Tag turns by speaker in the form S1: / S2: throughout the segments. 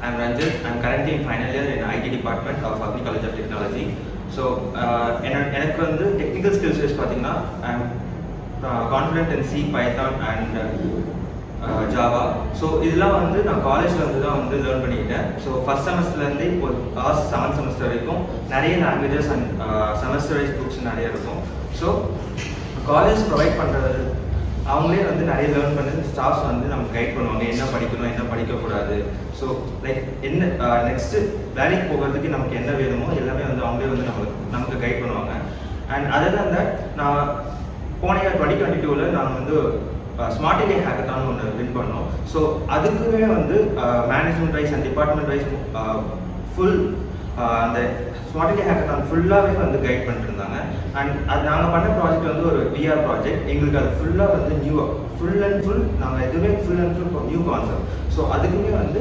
S1: I'm Ranjit. I'm currently in final year in IT department of Agni College of Technology. So, எனக்கு வந்து technical skills wise பார்த்தீங்கன்னா I'm confident in C, Python and Java. So இதெல்லாம் வந்து நான் காலேஜில் வந்து தான் வந்து லேர்ன் பண்ணிக்கிட்டேன். ஸோ ஃபஸ்ட் செமஸ்டர்லேருந்து இப்போ லாஸ்ட் 7th செமஸ்டர் வரைக்கும் நிறைய languages and semester wise books நிறைய இருக்கும். ஸோ காலேஜ் ப்ரொவைட் பண்ணுறது அவங்களே வந்து நிறைய லேர்ன் பண்ணி ஸ்டாஃப்ஸ் வந்து நமக்கு கைட் பண்ணுவாங்க, என்ன படிக்கணும் என்ன படிக்கக்கூடாது. ஸோ லைக் என்ன நெக்ஸ்ட்டு வேலைக்கு போகிறதுக்கு நமக்கு என்ன வேணுமோ எல்லாமே வந்து அவங்களே வந்து நமக்கு கைட் பண்ணுவாங்க. அண்ட் அதர் தான் தட் நான் போன இயர் 2022 நாங்கள் வந்து ஸ்மார்ட் இந்தியா ஹேக்கத்தான் ஒன்று வின் பண்ணோம். ஸோ அதுக்குமே வந்து management wise and department wise full அந்த ஸ்மார்ட் இந்தியா ஹேக்கத்தான் ஃபுல்லாகவே வந்து கைட் பண்ணிட்டு இருந்தாங்க. அண்ட் அது நாங்கள் பண்ண ப்ராஜெக்ட் வந்து ஒரு விஆர் ப்ராஜெக்ட். எங்களுக்கு அது ஃபுல்லாக வந்து ஃபுல் அண்ட் ஃபுல் நாங்கள் எதுவுமே full and full new concept. So அதுக்குமே வந்து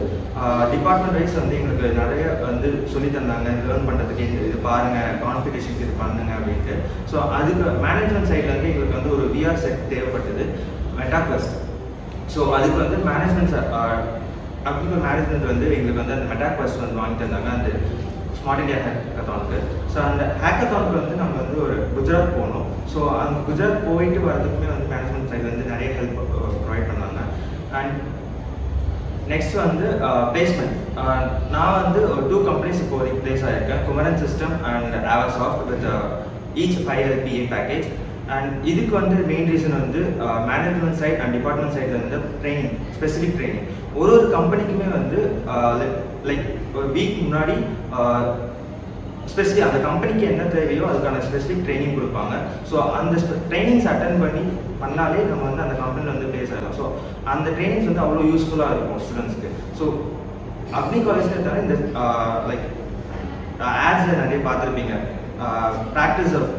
S1: டிபார்ட்மெண்ட் வைஸ் வந்து எங்களுக்கு நிறைய வந்து சொல்லி தந்தாங்க, லேர்ன் பண்ணுறதுக்கு இது பாருங்கள், கான்ஃபிகரேஷனுக்கு இது பண்ணுங்க அப்படின்ட்டு. ஸோ அதுக்கு மேனேஜ்மெண்ட் சைட்லேருந்து எங்களுக்கு வந்து ஒரு விஆர் செட் தேவைப்பட்டது, மெட்டாக்வெஸ்ட். ஸோ அதுக்கு வந்து மேனேஜ்மெண்ட் அப்ளிகல் மேனேஜ்மெண்ட் வந்து எங்களுக்கு வந்து அந்த மெட்டாக்வெஸ்ட் வந்து வாங்கி தந்தாங்க அந்த ஸ்மார்ட் இந்தியா ஹேக்கத்தானுக்கு. ஸோ அந்த ஹேக்கத்தானுக்கு வந்து நாங்கள் வந்து ஒரு குஜராத் போனோம். ஸோ அந்த குஜராத் போயிட்டு வரதுக்குமே வந்து மேனேஜ்மெண்ட் சைடு வந்து நிறைய ஹெல்ப் ப்ரொவைட் பண்ணாங்க. அண்ட் நெக்ஸ்ட் வந்து பிளேஸ்மெண்ட். நான் வந்து ஒரு 2 கம்பெனிஸ் இப்போதைக்கு பிளேஸ் ஆகிருக்கேன், Kumaran system and Avasoft with each 5 LPA package. And இதுக்கு வந்து மெயின் ரீசன் வந்து மேனேஜ்மெண்ட் சைட் அண்ட் டிபார்ட்மெண்ட் சைடில் வந்து ட்ரைனிங், ஸ்பெசிஃபிக் ட்ரைனிங். ஒரு கம்பெனிக்குமே வந்து லைக் ஒரு வீக் முன்னாடி ஸ்பெசிஃபிக் அந்த கம்பெனிக்கு என்ன தேவையோ அதுக்கான ஸ்பெசிஃபிக் ட்ரைனிங் கொடுப்பாங்க. ஸோ அந்த ட்ரைனிங்ஸ் அட்டன் பண்ணாலே நம்ம வந்து அந்த கம்பெனியில் வந்து பிளேஸ் ஆகலாம். ஸோ அந்த ட்ரைனிங்ஸ் வந்து அவ்வளோ யூஸ்ஃபுல்லாக இருக்கும் ஸ்டூடெண்ட்ஸ்க்கு. ஸோ அக்னி காலேஜில் இருந்தாலும் இந்த லைக் ஆட்ஸில் நிறைய பார்த்துருப்பீங்க, practice of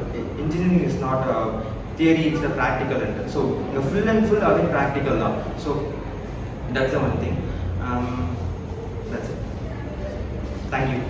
S1: engineering is not a theory, it's a practical. So the full and full are practical now. So that's the one thing. That's it. Thank you.